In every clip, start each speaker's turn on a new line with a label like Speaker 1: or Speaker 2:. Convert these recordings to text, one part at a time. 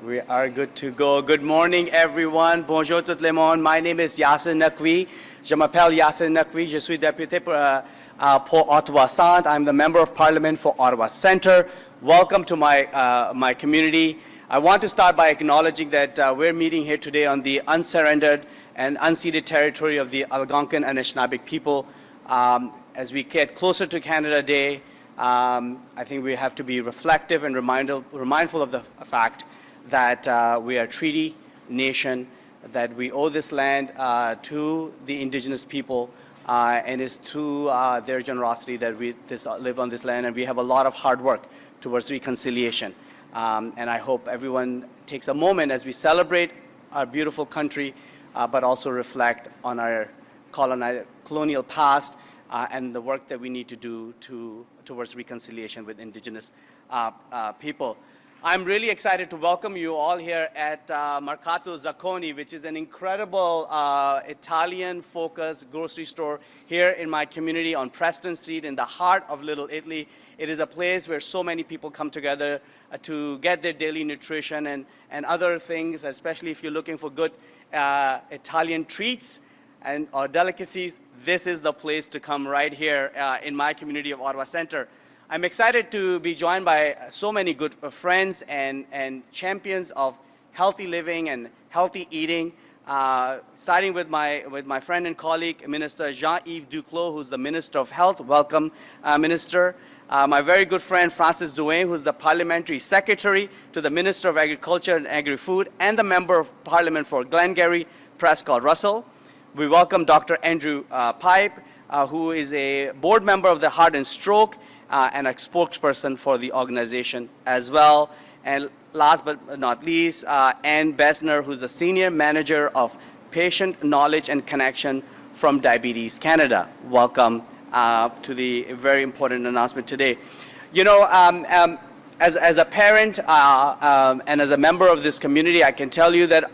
Speaker 1: We are good to go. Good morning, everyone. Bonjour tout le monde. My name is Yasir Naqvi. Je m'appelle Yasir Naqvi. Je suis député pour Ottawa Centre. I'm the Member of Parliament for Ottawa Centre. Welcome to my community. I want to start by acknowledging that we're meeting here today on the unsurrendered and unceded territory of the Algonquin and Anishinaabe people. As we get closer to Canada Day, I think we have to be reflective and mindful of the fact that we are a treaty nation, that we owe this land to the Indigenous people, and it's to their generosity that we live on this land, and we have a lot of hard work towards reconciliation. And I hope everyone takes a moment as we celebrate our beautiful country, but also reflect on our colonial past and the work that we need to do towards reconciliation with Indigenous people. I'm really excited to welcome you all here at Mercato Zacconi, which is an incredible Italian-focused grocery store here in my community on Preston Street in the heart of Little Italy. It is a place where so many people come together to get their daily nutrition and other things, especially if you're looking for good Italian treats or delicacies. This is the place to come right here in my community of Ottawa Centre. I'm excited to be joined by so many good friends and champions of healthy living and healthy eating, starting with my friend and colleague, Minister Jean-Yves Duclos, who's the Minister of Health. Welcome, Minister. My very good friend, Francis Drouin, who's the Parliamentary Secretary to the Minister of Agriculture and Agri-Food and the Member of Parliament for Glengarry, Prescott Russell. We welcome Dr. Andrew Pipe, who is a board member of the Heart and Stroke, and a spokesperson for the organization as well. And last but not least, Ann Besner, who's the Senior Manager of Patient Knowledge and Connection from Diabetes Canada. Welcome to the very important announcement today. You know, as a parent and as a member of this community, I can tell you that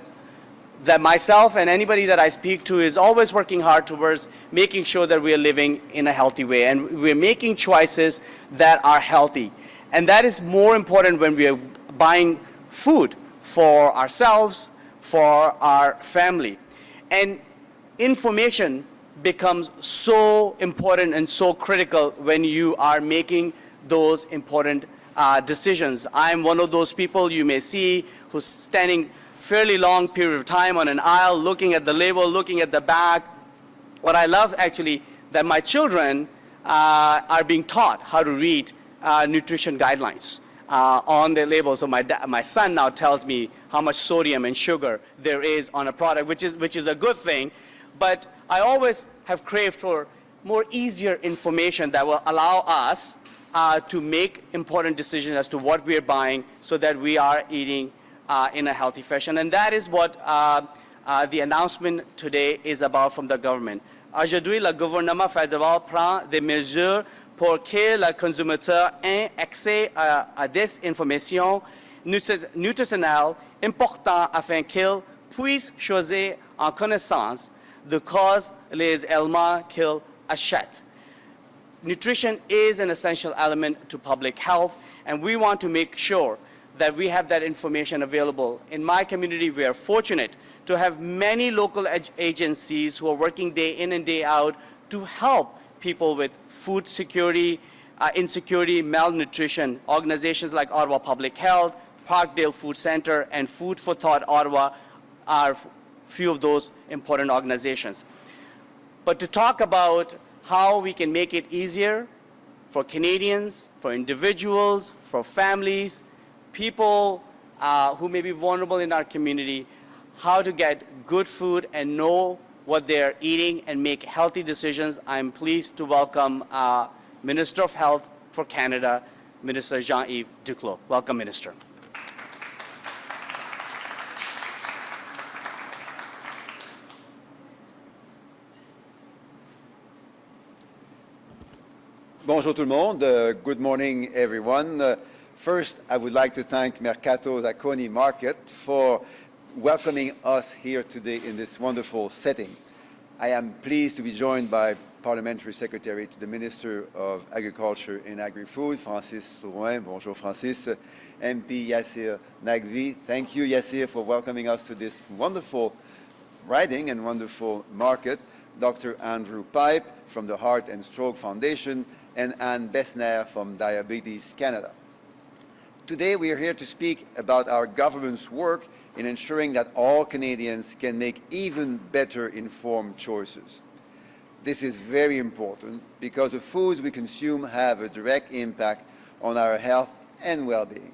Speaker 1: myself and anybody that I speak to is always working hard towards making sure that we are living in a healthy way and we're making choices that are healthy. And that is more important when we are buying food for ourselves, for our family. And information becomes so important and so critical when you are making those important decisions. I'm one of those people you may see who's standing fairly long period of time on an aisle, looking at the label, looking at the back. What I love actually, that my children are being taught how to read nutrition guidelines on the label. So my son now tells me how much sodium and sugar there is on a product, which is a good thing. But I always have craved for more easier information that will allow us to make important decisions as to what we are buying so that we are eating in a healthy fashion. And that is what the announcement today is about from the government. Aujourd'hui, le gouvernement fédéral prend des mesures pour que le consommateur ait accès à des informations nutritionnelles importantes afin qu'il puisse choisir en connaissance de cause les aliments qu'il achète. Nutrition is an essential element to public health, and we want to make sure that we have that information available. In my community, we are fortunate to have many local agencies who are working day in and day out to help people with food security, insecurity, malnutrition. Organizations like Ottawa Public Health, Parkdale Food Centre, and Food for Thought Ottawa are few of those important organizations. But to talk about how we can make it easier for Canadians, for individuals, for families, people who may be vulnerable in our community, how to get good food and know what they're eating and make healthy decisions. I'm pleased to welcome Minister of Health for Canada, Minister Jean-Yves Duclos. Welcome, Minister.
Speaker 2: Bonjour tout le monde. Good morning, everyone. First, I would like to thank Mercato Zacconi Market for welcoming us here today in this wonderful setting. I am pleased to be joined by Parliamentary Secretary to the Minister of Agriculture and Agri-Food, Francis Drouin. Bonjour, Francis. MP Yasir Naqvi. Thank you, Yasir, for welcoming us to this wonderful riding and wonderful market. Dr. Andrew Pipe from the Heart and Stroke Foundation, and Ann Besner from Diabetes Canada. Today we are here to speak about our government's work in ensuring that all Canadians can make even better informed choices. This is very important because the foods we consume have a direct impact on our health and well-being.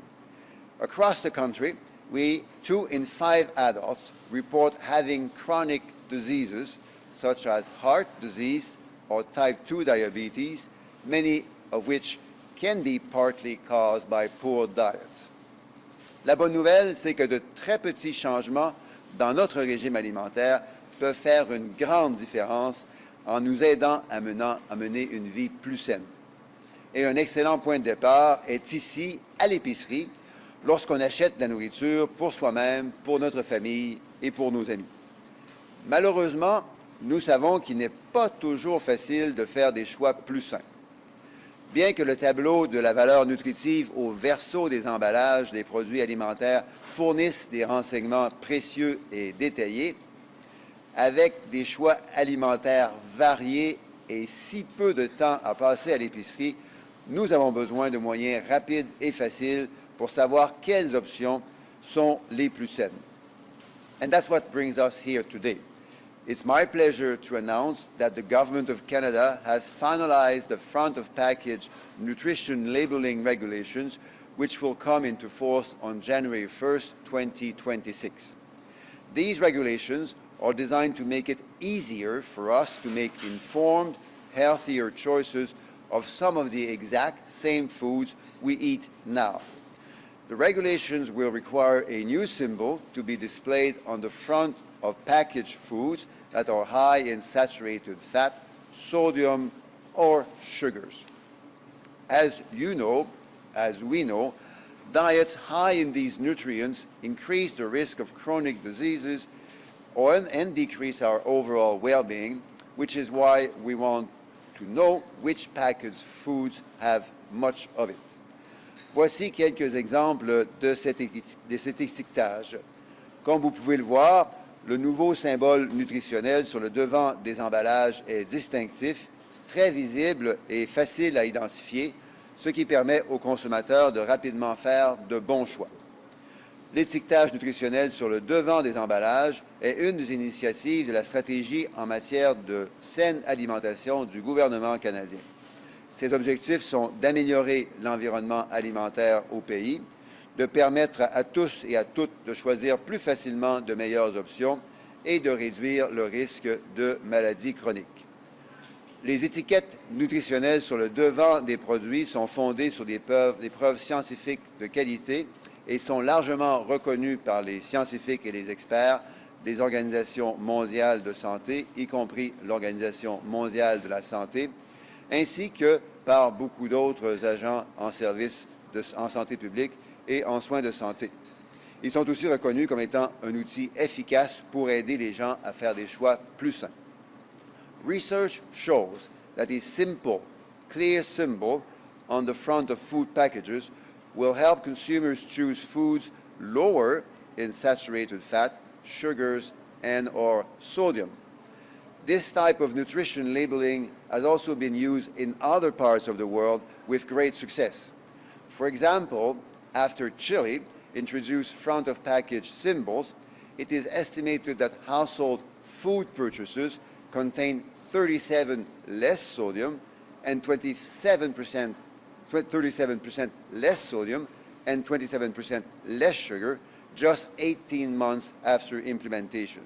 Speaker 2: Across the country, 2 in 5 adults report having chronic diseases such as heart disease or type 2 diabetes, many of which can be partly caused by poor diets. La bonne nouvelle, c'est que de très petits changements dans notre régime alimentaire peuvent faire une grande différence en nous aidant à mener une vie plus saine. Et un excellent point de départ est ici, à l'épicerie, lorsqu'on achète de la nourriture pour soi-même, pour notre famille et pour nos amis. Malheureusement, nous savons qu'il n'est pas toujours facile de faire des choix plus sains. Bien que le tableau de la valeur nutritive au verso des emballages des produits alimentaires fournisse des renseignements précieux et détaillés, avec des choix alimentaires variés et si peu de temps à passer à l'épicerie, nous avons besoin de moyens rapides et faciles pour savoir quelles options sont les plus saines. And that's what brings us here today. It's my pleasure to announce that the Government of Canada has finalized the front-of-package nutrition labeling regulations, which will come into force on January 1st, 2026. These regulations are designed to make it easier for us to make informed, healthier choices of some of the exact same foods we eat now. The regulations will require a new symbol to be displayed on the front of packaged foods that are high in saturated fat, sodium, or sugars. As you know, as we know, diets high in these nutrients increase the risk of chronic diseases and decrease our overall well-being, which is why we want to know which packaged foods have much of it. Voici quelques exemples de cet étiquetage. Comme vous pouvez le voir, le nouveau symbole nutritionnel sur le devant des emballages est distinctif, très visible et facile à identifier, ce qui permet aux consommateurs de rapidement faire de bons choix. L'étiquetage nutritionnel sur le devant des emballages est une des initiatives de la stratégie en matière de saine alimentation du gouvernement canadien. Ses objectifs sont d'améliorer l'environnement alimentaire au pays, de permettre à tous et à toutes de choisir plus facilement de meilleures options et de réduire le risque de maladies chroniques. Les étiquettes nutritionnelles sur le devant des produits sont fondées sur des preuves scientifiques de qualité et sont largement reconnues par les scientifiques et les experts des organisations mondiales de santé, y compris l'Organisation mondiale de la santé, ainsi que par beaucoup d'autres agents en service en santé publique et en soins de santé. Ils sont aussi reconnus comme étant un outil efficace pour aider les gens à faire des choix plus sains. Research shows that a simple, clear symbol on the front of food packages will help consumers choose foods lower in saturated fat, sugars, and/or sodium. This type of nutrition labeling has also been used in other parts of the world with great success. For example, after Chile introduced front-of-package symbols, it is estimated that household food purchases contain 37% less sodium and 37% less sodium and 27% less sugar just 18 months after implementation.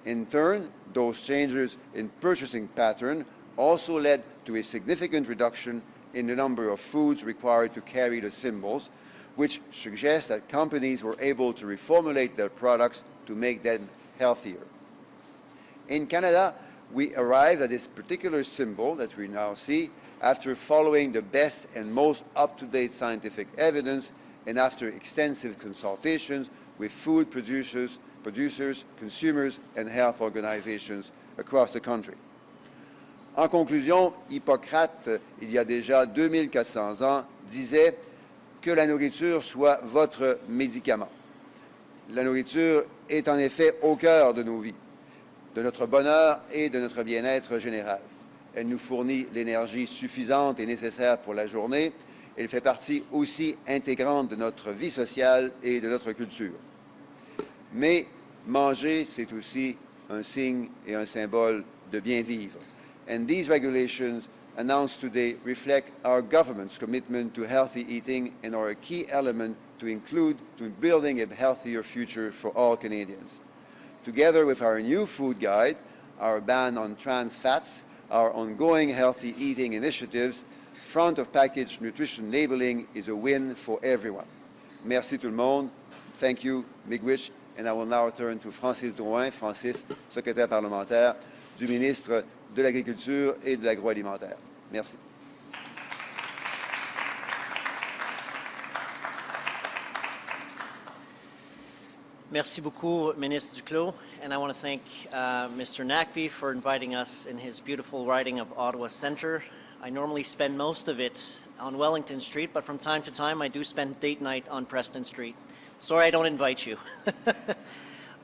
Speaker 2: In turn, those changes in purchasing pattern also led to a significant reduction in the number of foods required to carry the symbols, which suggests that companies were able to reformulate their products to make them healthier. In Canada, we arrived at this particular symbol that we now see after following the best and most up-to-date scientific evidence and after extensive consultations with food producers, consumers, and health organizations across the country. En conclusion, Hippocrate, il y a déjà 2400 ans, disait que la nourriture soit votre médicament. La nourriture est en effet au cœur de nos vies, de notre bonheur et de notre bien-être général. Elle nous fournit l'énergie suffisante et nécessaire pour la journée. Elle fait partie aussi intégrante de notre vie sociale et de notre culture. Mais manger, c'est aussi un signe et un symbole de bien vivre. And these regulations announced today reflect our government's commitment to healthy eating and are a key element to include to building a healthier future for all Canadians. Together with our new food guide, our ban on trans fats, our ongoing healthy eating initiatives, front-of-package nutrition labeling is a win for everyone. Merci tout le monde. Thank you, Miigwech. And I will now turn to Francis Drouin, Francis, secrétaire parlementaire du ministre de l'Agriculture et de l'Agroalimentaire. Merci.
Speaker 3: Merci beaucoup, Ministre Duclos, and I want to thank Mr. Naqvi for inviting us in his beautiful riding of Ottawa Centre. I normally spend most of it on Wellington Street, but from time to time I do spend date night on Preston Street. Sorry I don't invite you.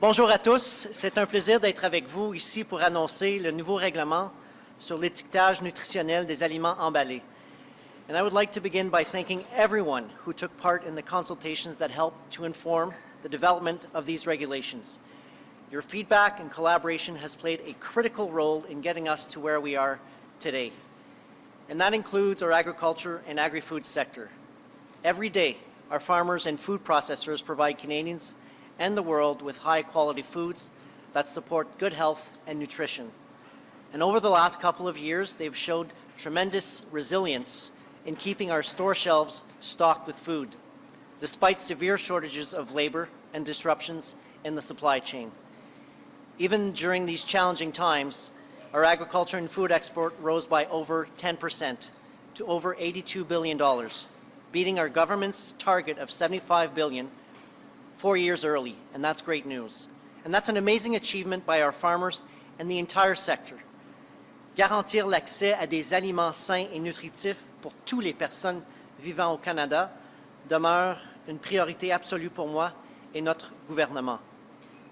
Speaker 3: Bonjour à tous, c'est un plaisir d'être avec vous ici pour annoncer le nouveau règlement sur l'étiquetage nutritionnel des aliments emballés. And I would like to begin by thanking everyone who took part in the consultations that helped to inform the development of these regulations. Your feedback and collaboration has played a critical role in getting us to where we are today. And that includes our agriculture and agri-food sector. Every day, our farmers and food processors provide Canadians and the world with high-quality foods that support good health and nutrition. And over the last couple of years, they've showed tremendous resilience in keeping our store shelves stocked with food, despite severe shortages of labor and disruptions in the supply chain. Even during these challenging times, our agriculture and food export rose by over 10% to over $82 billion, beating our government's target of $75 billion 4 years early, and that's great news. And that's an amazing achievement by our farmers and the entire sector. Garantir l'accès à des aliments sains et nutritifs pour toutes les personnes vivant au Canada demeure une priorité absolue pour moi et notre gouvernement.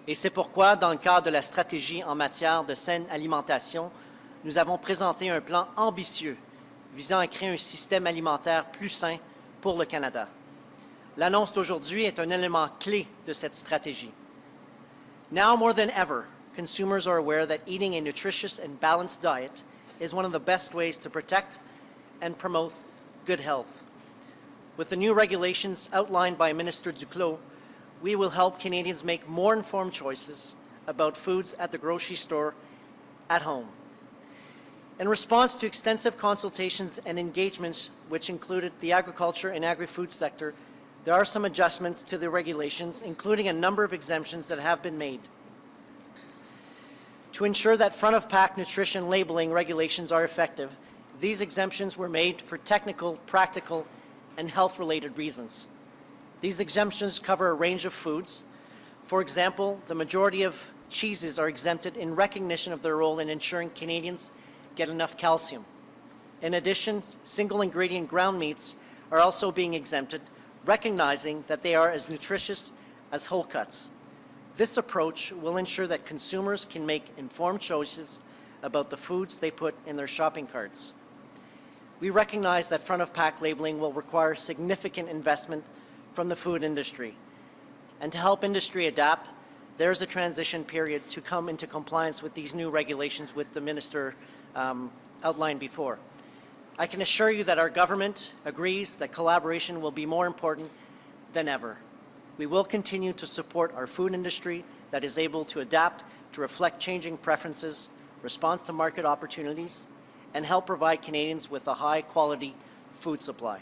Speaker 3: Et c'est pourquoi, dans le cadre de la stratégie en matière de saine alimentation, nous avons présenté un plan ambitieux visant à créer un système alimentaire plus sain pour le Canada. L'annonce d'aujourd'hui est un élément clé de cette stratégie. Now more than ever, consumers are aware that eating a nutritious and balanced diet is one of the best ways to protect and promote good health. With the new regulations outlined by Minister Duclos, we will help Canadians make more informed choices about foods at the grocery store, at home. In response to extensive consultations and engagements, which included the agriculture and agri-food sector, there are some adjustments to the regulations, including a number of exemptions that have been made. To ensure that front-of-pack nutrition labeling regulations are effective, these exemptions were made for technical, practical, and health-related reasons. These exemptions cover a range of foods. For example, the majority of cheeses are exempted in recognition of their role in ensuring Canadians get enough calcium. In addition, single-ingredient ground meats are also being exempted, recognizing that they are as nutritious as whole cuts. This approach will ensure that consumers can make informed choices about the foods they put in their shopping carts. We recognize that front-of-pack labeling will require significant investment from the food industry. And to help industry adapt, there is a transition period to come into compliance with these new regulations with the Minister outlined before. I can assure you that our government agrees that collaboration will be more important than ever. We will continue to support our food industry that is able to adapt to reflect changing preferences, respond to market opportunities, and help provide Canadians with a high-quality food supply.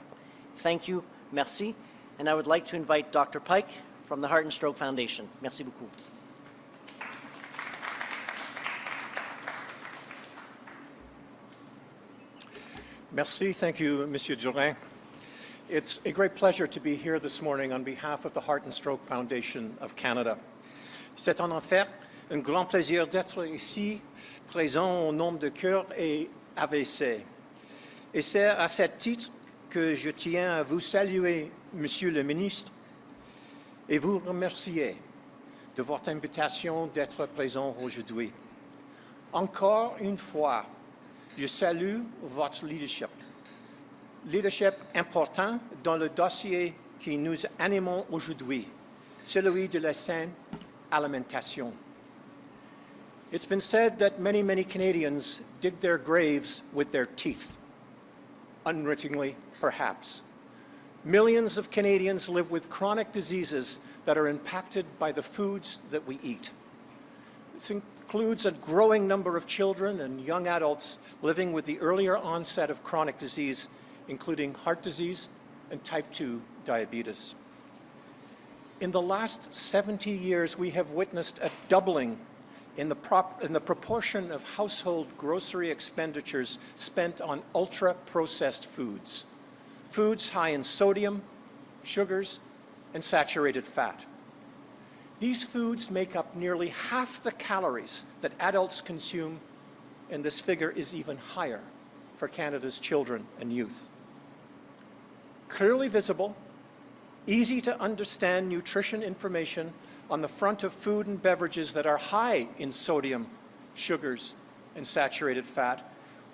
Speaker 3: Thank you, merci, and I would like to invite Dr. Pike from the Heart and Stroke Foundation. Merci beaucoup.
Speaker 4: Merci. Thank you, Monsieur Drouin. It's a great pleasure to be here this morning on behalf of the Heart and Stroke Foundation of Canada. C'est en fait un grand plaisir d'être ici, présent au nom de cœur et AVC. Et c'est à ce titre que je tiens à vous saluer, Monsieur le Ministre, et vous remercier de votre invitation d'être présent aujourd'hui. Encore une fois, je salue votre leadership. Leadership important dans le dossier qui nous animons aujourd'hui, celui de la saine alimentation. It's been said that many Canadians dig their graves with their teeth, unwittingly, perhaps. Millions of Canadians live with chronic diseases that are impacted by the foods that we eat. This includes a growing number of children and young adults living with the earlier onset of chronic disease, including heart disease and type 2 diabetes. In the last 70 years, we have witnessed a doubling in the proportion of household grocery expenditures spent on ultra-processed foods, foods high in sodium, sugars, and saturated fat. These foods make up nearly half the calories that adults consume, and this figure is even higher for Canada's children and youth. Clearly visible, easy to understand nutrition information on the front of food and beverages that are high in sodium, sugars, and saturated fat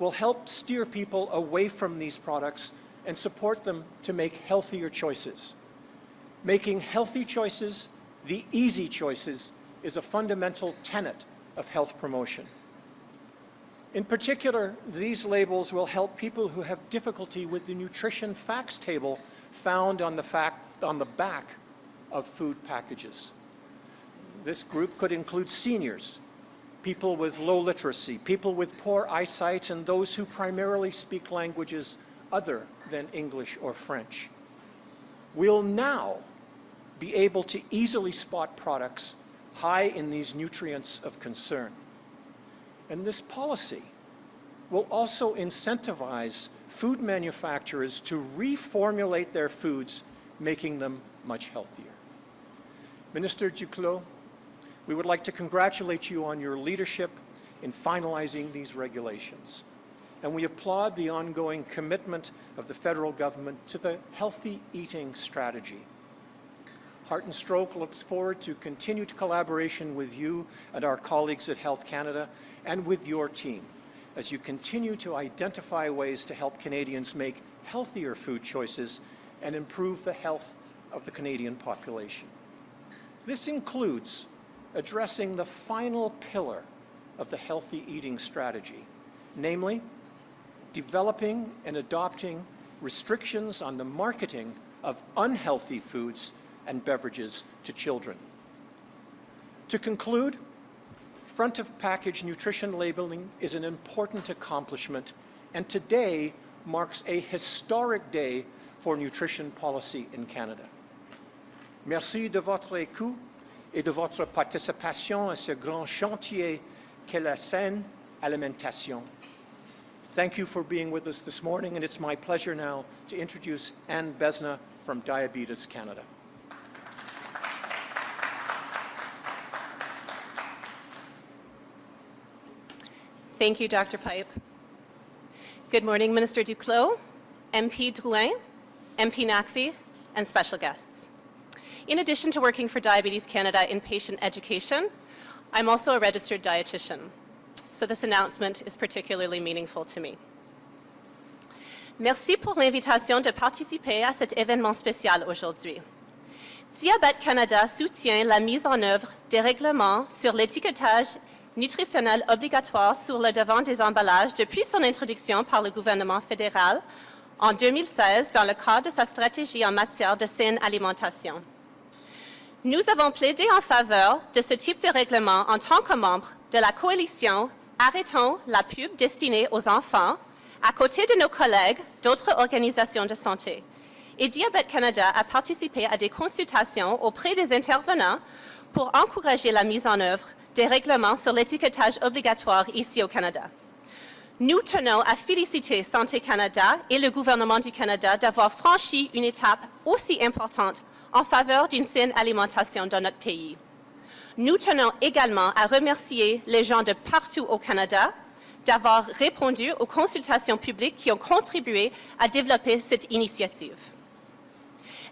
Speaker 4: will help steer people away from these products and support them to make healthier choices. Making healthy choices, the easy choices, is a fundamental tenet of health promotion. In particular, these labels will help people who have difficulty with the nutrition facts table found on the back of food packages. This group could include seniors, people with low literacy, people with poor eyesight, and those who primarily speak languages other than English or French. We'll now be able to easily spot products high in these nutrients of concern. And this policy will also incentivize food manufacturers to reformulate their foods, making them much healthier. Minister Duclos, we would like to congratulate you on your leadership in finalizing these regulations. And we applaud the ongoing commitment of the federal government to the healthy eating strategy. Heart and Stroke looks forward to continued collaboration with you and our colleagues at Health Canada and with your team as you continue to identify ways to help Canadians make healthier food choices and improve the health of the Canadian population. This includes addressing the final pillar of the healthy eating strategy, namely developing and adopting restrictions on the marketing of unhealthy foods and beverages to children. To conclude, front-of-package nutrition labeling is an important accomplishment, and today marks a historic day for nutrition policy in Canada. Merci de votre écoute et de votre participation à ce grand chantier qu'est la saine alimentation. Thank you for being with us this morning, and it's my pleasure now to introduce Ann Besner from Diabetes Canada.
Speaker 5: Thank you, Dr. Pipe. Good morning, Minister Duclos, MP Drouin, MP Naqvi, and special guests. In addition to working for Diabetes Canada in patient education, I'm also a registered dietitian, so this announcement is particularly meaningful to me. Merci pour l'invitation de participer à cet événement spécial aujourd'hui. Diabète Canada soutient la mise en œuvre des règlements sur l'étiquetage nutritionnel obligatoire sur le devant des emballages depuis son introduction par le gouvernement fédéral en 2016 dans le cadre de sa stratégie en matière de saine alimentation. Nous avons plaidé en faveur de ce type de règlement en tant que membres de la coalition Arrêtons la pub destinée aux enfants, à côté de nos collègues d'autres organisations de santé. Et Diabète Canada a participé à des consultations auprès des intervenants pour encourager la mise en œuvre des règlements sur l'étiquetage obligatoire ici au Canada. Nous tenons à féliciter Santé Canada et le gouvernement du Canada d'avoir franchi une étape aussi importante en faveur d'une saine alimentation dans notre pays. Nous tenons également à remercier les gens de partout au Canada d'avoir répondu aux consultations publiques qui ont contribué à développer cette initiative.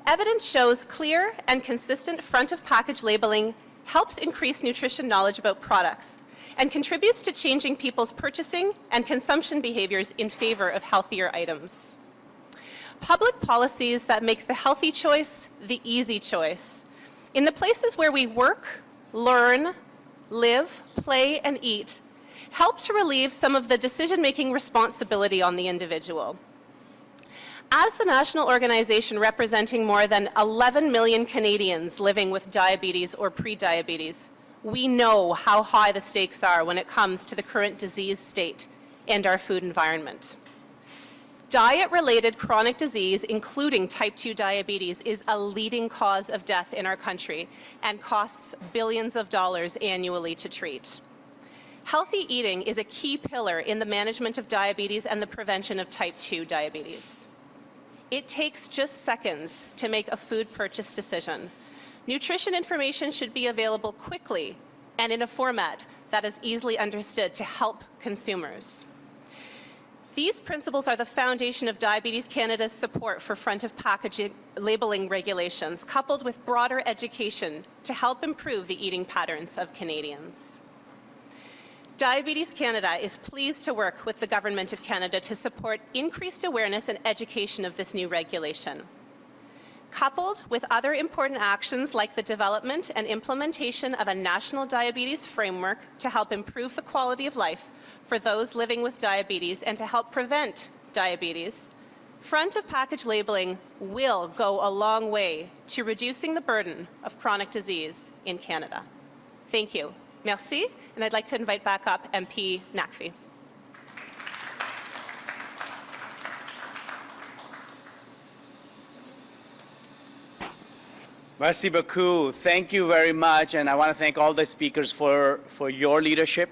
Speaker 5: Evidence shows clear and consistent front-of-package labeling helps increase nutrition knowledge about products and contributes to changing people's purchasing and consumption behaviors in favor of healthier items. Public policies that make the healthy choice the easy choice. In the places where we work, learn, live, play, and eat, help to relieve some of the decision-making responsibility on the individual. As the national organization representing more than 11 million Canadians living with diabetes or pre-diabetes, we know how high the stakes are when it comes to the current disease state and our food environment. Diet-related chronic disease, including type 2 diabetes, is a leading cause of death in our country and costs billions of dollars annually to treat. Healthy eating is a key pillar in the management of diabetes and the prevention of type 2 diabetes. It takes just seconds to make a food purchase decision. Nutrition information should be available quickly and in a format that is easily understood to help consumers. These principles are the foundation of Diabetes Canada's support for front-of-package labeling regulations, coupled with broader education to help improve the eating patterns of Canadians. Diabetes Canada is pleased to work with the Government of Canada to support increased awareness and education of this new regulation. Coupled with other important actions like the development and implementation of a national diabetes framework to help improve the quality of life for those living with diabetes and to help prevent diabetes, front-of-package labeling will go a long way to reducing the burden of chronic disease in Canada. Thank you. Merci, and I'd like to invite back up MP Naqvi.
Speaker 1: Merci beaucoup. Thank you very much, and I want to thank all the speakers for your leadership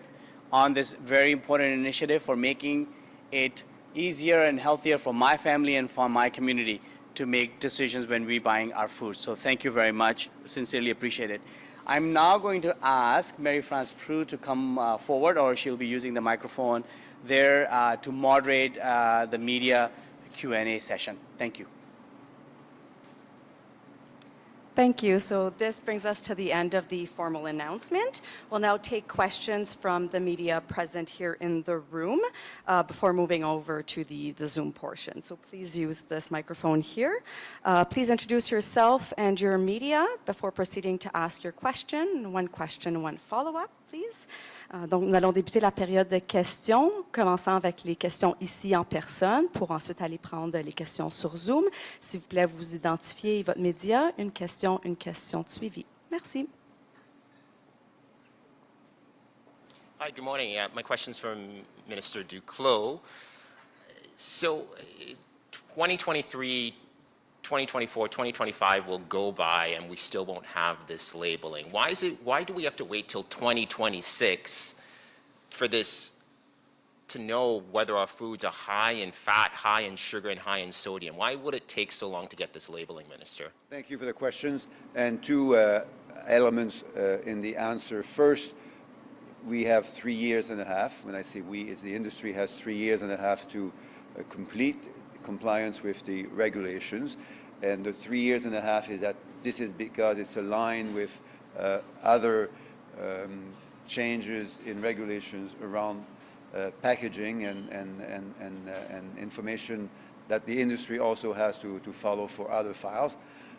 Speaker 1: on this very important initiative, for making it easier and healthier for my family and for my community to make decisions when we're buying our food. So thank you very much. Sincerely appreciate it. I'm now going to ask Mary-France Prue to come forward, or she'll be using the microphone there to moderate the media Q&A session. Thank you.
Speaker 6: Thank you. So this brings us to the end of the formal announcement. We'll now take questions from the media present here in the room before moving over to the Zoom portion. So please use this microphone here. Please introduce yourself and your media before proceeding to ask your question. One question, one follow-up, please. Donc, nous allons débuter la période de questions, commençant avec les questions ici en personne, pour ensuite aller prendre les questions sur Zoom. S'il vous plaît, vous identifiez votre média, une question de suivi. Merci.
Speaker 7: Hi, good morning. My question's from Minister Duclos. So, 2023, 2024, 2025 will go by and we still won't have this labeling. Why do we have to wait till 2026 for this to know whether our foods are high in fat, high in sugar, and high in sodium? Why would it take so long to get this labeling, Minister?
Speaker 2: Thank you for the questions. And two elements in the answer. First, we have 3 years and a half. When I say we, it's the industry has 3 years and a half to complete compliance with the regulations. And the 3 years and a half is that this is because it's aligned with other changes in regulations around packaging and information that the industry also has to follow for other files.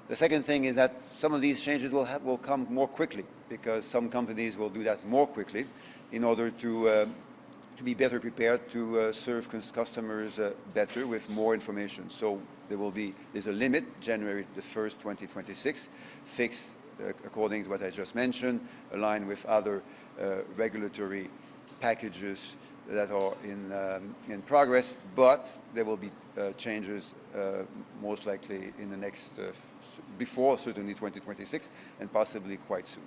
Speaker 2: The second thing is that some of these changes will come more quickly, because some companies will do that more quickly in order to be better prepared to serve customers better with more information. So there's a limit, January the 1st, 2026, fixed according to what I just mentioned, aligned with other regulatory packages that are in progress, but there will be changes most likely in the next, before certainly 2026, and possibly quite soon.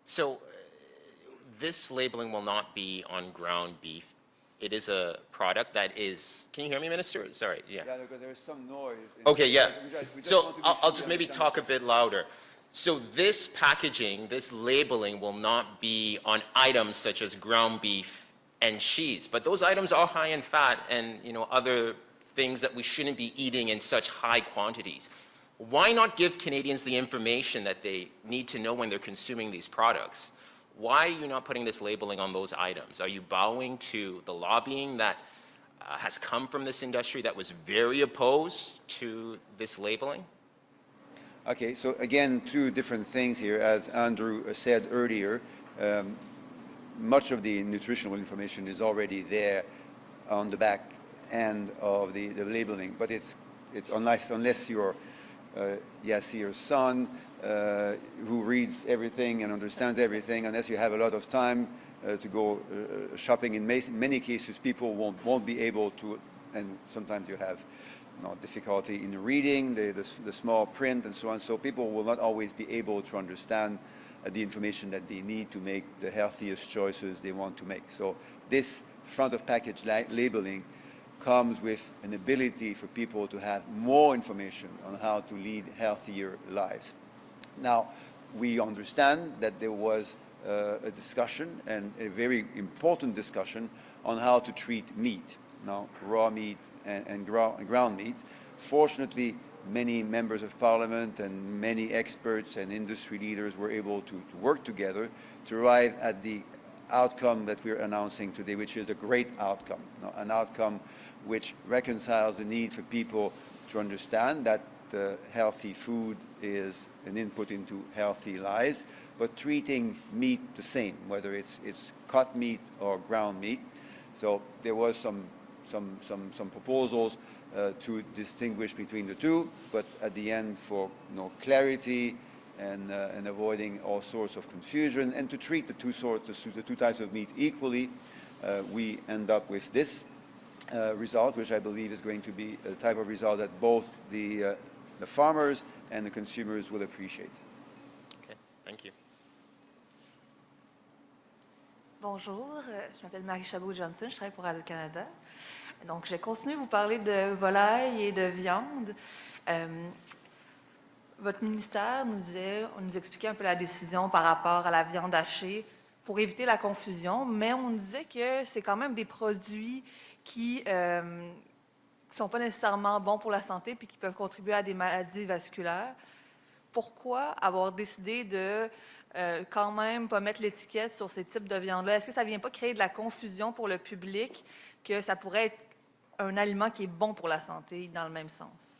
Speaker 7: So this labeling will not be on ground beef. It is a product that is, can you hear me, Minister? Sorry, yeah.
Speaker 2: Yeah, because there is some noise.
Speaker 7: Okay, yeah. So I'll just maybe talk a bit louder. So this packaging, this labeling will not be on items such as ground beef and cheese. But those items are high in fat and other things that we shouldn't be eating in such high quantities. Why not give Canadians the information that they need to know when they're consuming these products? Why are you not putting this labeling on those items? Are you bowing to the lobbying that has come from this industry that was very opposed to this labeling?
Speaker 2: Okay, so again, two different things here. As Andrew said earlier, much of the nutritional information is already there on the back end of the labeling, but it's unless you're Yasir's son, who reads everything and understands everything, unless you have a lot of time to go shopping. In many cases, people won't be able to, and sometimes you have difficulty in reading the small print and so on. So people will not always be able to understand the information that they need to make the healthiest choices they want to make. So this front of package labeling comes with an ability for people to have more information on how to lead healthier lives. Now, we understand that there was a discussion, and a very important discussion, on how to treat meat, now raw meat and ground meat. Fortunately, many members of parliament and many experts and industry leaders were able to work together to arrive at the outcome that we're announcing today, which is a great outcome, an outcome which reconciles the need for people to understand that healthy food is an input into healthy lives, but treating meat the same, whether it's cut meat or ground meat. So there was some proposals to distinguish between the two, but at the end, for clarity and avoiding all sorts of confusion, and to treat the two types of meat equally, we end up with this result, which I believe is going to be a type of result that both the farmers and the consumers will appreciate.
Speaker 7: Okay, thank you.
Speaker 8: Bonjour, je m'appelle Marie Chabot-Johnson, je travaille pour Radio-Canada. Donc, je vais continuer à vous parler de volaille et de viande. Votre ministère nous expliquait un peu la décision par rapport à la viande hachée pour éviter la confusion, mais on disait que c'est quand même des produits qui ne sont pas nécessairement bons pour la santé puis qui peuvent contribuer à des maladies vasculaires. Pourquoi avoir décidé de quand même pas mettre l'étiquette sur ces types de viande-là? Est-ce que ça ne vient pas créer de la confusion pour le public que ça pourrait être un aliment qui est bon pour la santé dans le même sens?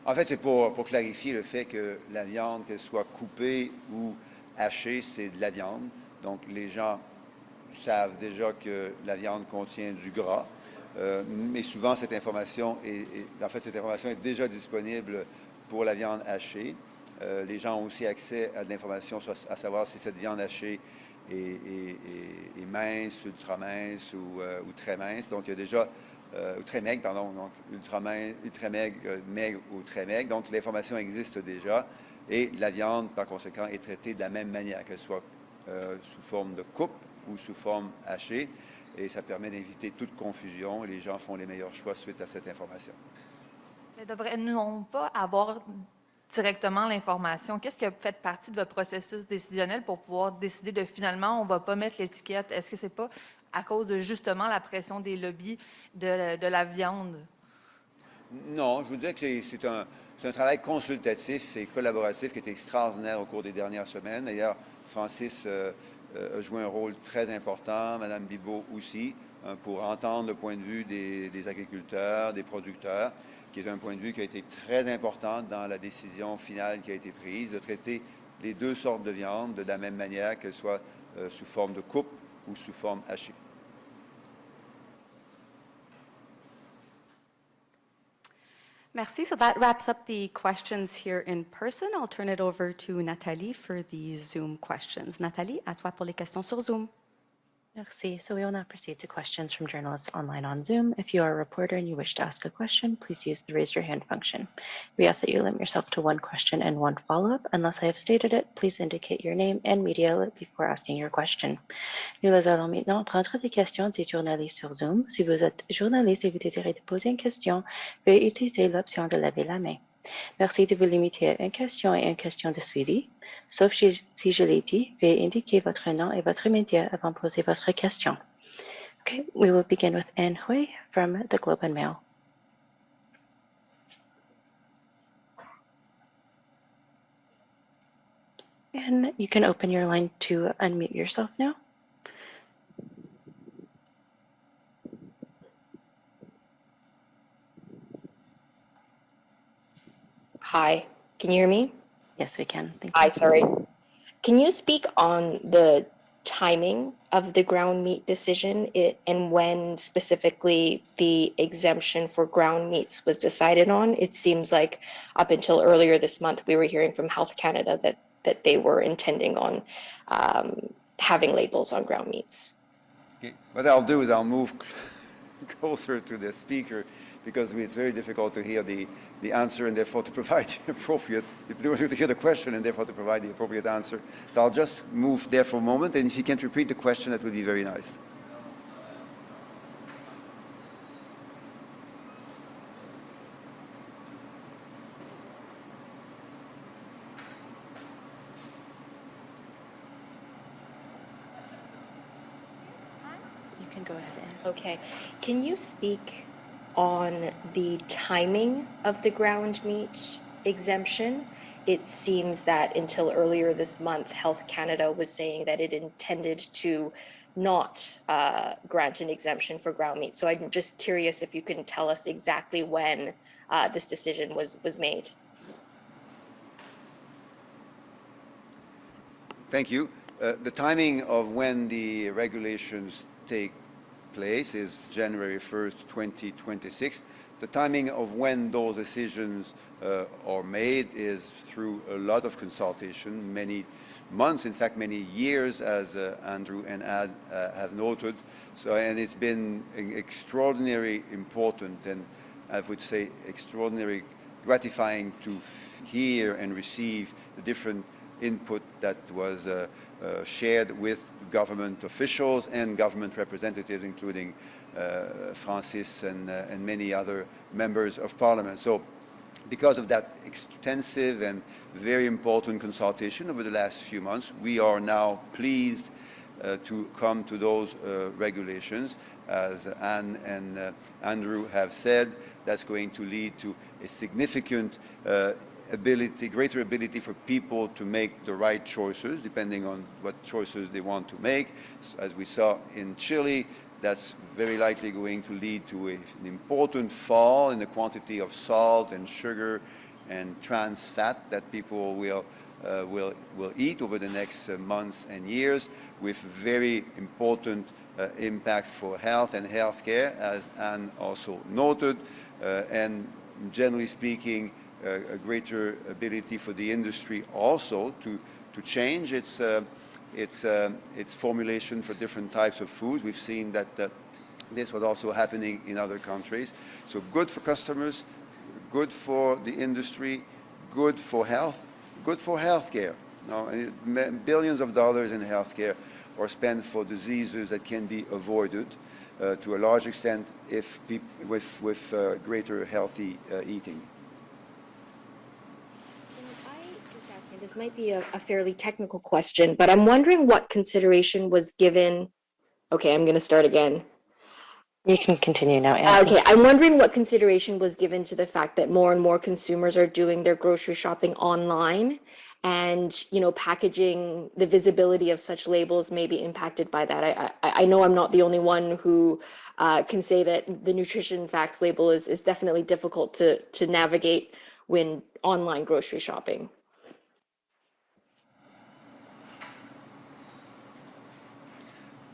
Speaker 2: En fait, c'est pour clarifier le fait que la viande, qu'elle soit coupée ou hachée, c'est de la viande. Donc, les gens savent déjà que la viande contient du gras. Mais souvent, cette information est déjà disponible pour la viande hachée. Les gens ont aussi accès à de l'information à savoir si cette viande hachée est mince, ultra mince ou très mince. Donc, il y a déjà, ou très maigre, pardon, donc ultra mince, très maigre, maigre ou très maigre. Donc, l'information existe déjà et la viande, par conséquent, est traitée de la même manière, qu'elle soit sous forme de coupe ou sous forme hachée. Et ça permet d'éviter toute confusion et les gens font les meilleurs choix suite à cette information.
Speaker 8: Mais devrait-nous pas avoir directement l'information? Qu'est-ce qui a fait partie de votre processus décisionnel pour pouvoir décider de finalement, on ne va pas mettre l'étiquette? Est-ce que ce n'est pas à cause de justement la pression des lobbies de la viande?
Speaker 2: Non, je vous dirais que c'est un travail consultatif et collaboratif qui est extraordinaire au cours des dernières semaines. D'ailleurs, Francis a joué un rôle très important, Mme Bibeau aussi, pour entendre le point de vue des agriculteurs, des producteurs, qui est un point de vue qui a été très important dans la décision finale qui a été prise, de traiter les deux sortes de viande de la même manière, qu'elles soient sous forme de coupe ou sous forme hachée.
Speaker 6: Merci. So that wraps up the questions here in person. I'll turn it over to Nathalie for the Zoom questions. Nathalie, à toi pour les questions sur Zoom.
Speaker 9: Merci. So we will now proceed to questions from journalists online on Zoom. If you are a reporter and you wish to ask a question, please use the raise your hand function. We ask that you limit yourself to one question and one follow-up. Unless I have stated it, please indicate your name and media outlet before asking your question. Nous allons maintenant prendre des questions des journalistes sur Zoom. Si vous êtes journaliste et vous désirez poser une question, veuillez utiliser l'option de lever la main. Merci de vous limiter à une question et une question de suivi. Sauf si je l'ai dit, veuillez indiquer votre nom et votre média avant de poser votre question. Okay, we will begin with Ann Hui from the Globe and Mail. And you can open your line to unmute yourself now.
Speaker 10: Hi, can you hear me?
Speaker 9: Yes, we can. Thank
Speaker 10: Hi,
Speaker 9: you.
Speaker 10: sorry. Can you speak on the timing of the ground meat decision and when specifically the exemption for ground meats was decided on? It seems like up until earlier this month, we were hearing from Health Canada that they were intending on having labels on ground meats.
Speaker 2: Okay. What I'll do is I'll move closer to the speaker because it's very difficult to hear the answer and therefore to provide the appropriate, to hear the question and therefore to provide the appropriate answer. So I'll just move there for a moment, and if you can't repeat the question, that would be very nice.
Speaker 9: You can go ahead. Ann.
Speaker 10: Okay. Can you speak on the timing of the ground meat exemption? It seems that until earlier this month, Health Canada was saying that it intended to not grant an exemption for ground meat. So I'm just curious if you can tell us exactly when this decision was made.
Speaker 2: Thank you. The timing of when the regulations take place is January 1st, 2026. The timing of when those decisions are made is through a lot of consultation, many months, in fact many years, as Andrew and Ann have noted. So, and it's been extraordinarily important and I would say extraordinarily gratifying to hear and receive the different input that was shared with government officials and government representatives, including Francis and many other members of parliament. So because of that extensive and very important consultation over the last few months, we are now pleased to come to those regulations. As Ann and Andrew have said, that's going to lead to a significant greater ability for people to make the right choices, depending on what choices they want to make. As we saw in Chile, that's very likely going to lead to an important fall in the quantity of salt and sugar and trans fat that people will eat over the next months and years, with very important impacts for health and healthcare, as Ann also noted, and generally speaking, a greater ability for the industry also to change its formulation for different types of food. We've seen that this was also happening in other countries. So good for customers, good for the industry, good for health, good for healthcare. Now, billions of dollars in healthcare are spent for diseases that can be avoided to a large extent if with greater healthy eating.
Speaker 10: This might be a fairly technical question, but I'm wondering what consideration was given. Okay, I'm going to start again.
Speaker 9: You can continue now, Ann.
Speaker 10: Okay, I'm wondering what consideration was given to the fact that more and more consumers are doing their grocery shopping online, and packaging, the visibility of such labels may be impacted by that. I know I'm not the only one who can say that the nutrition facts label is definitely difficult to navigate when online grocery shopping.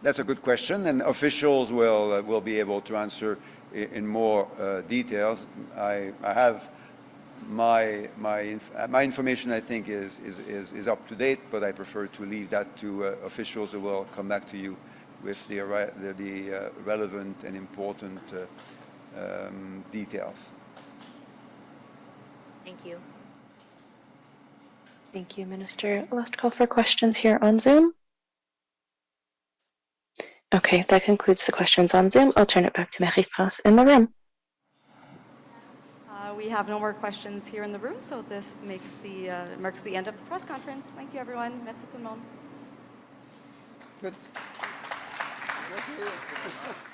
Speaker 2: That's a good question, and officials will be able to answer in more details. I have my information, I think, is up to date, but I prefer to leave that to officials who will come back to you with the relevant and important details.
Speaker 10: Thank you.
Speaker 9: Thank you, Minister. Last call for questions here on Zoom. Okay, that concludes the questions on Zoom. I'll turn it back to Marie-France in the room.
Speaker 6: We have no more questions here in the room, so this marks the end of the press conference. Thank you, everyone. Merci tout le monde.
Speaker 2: Good.
Speaker 11: you.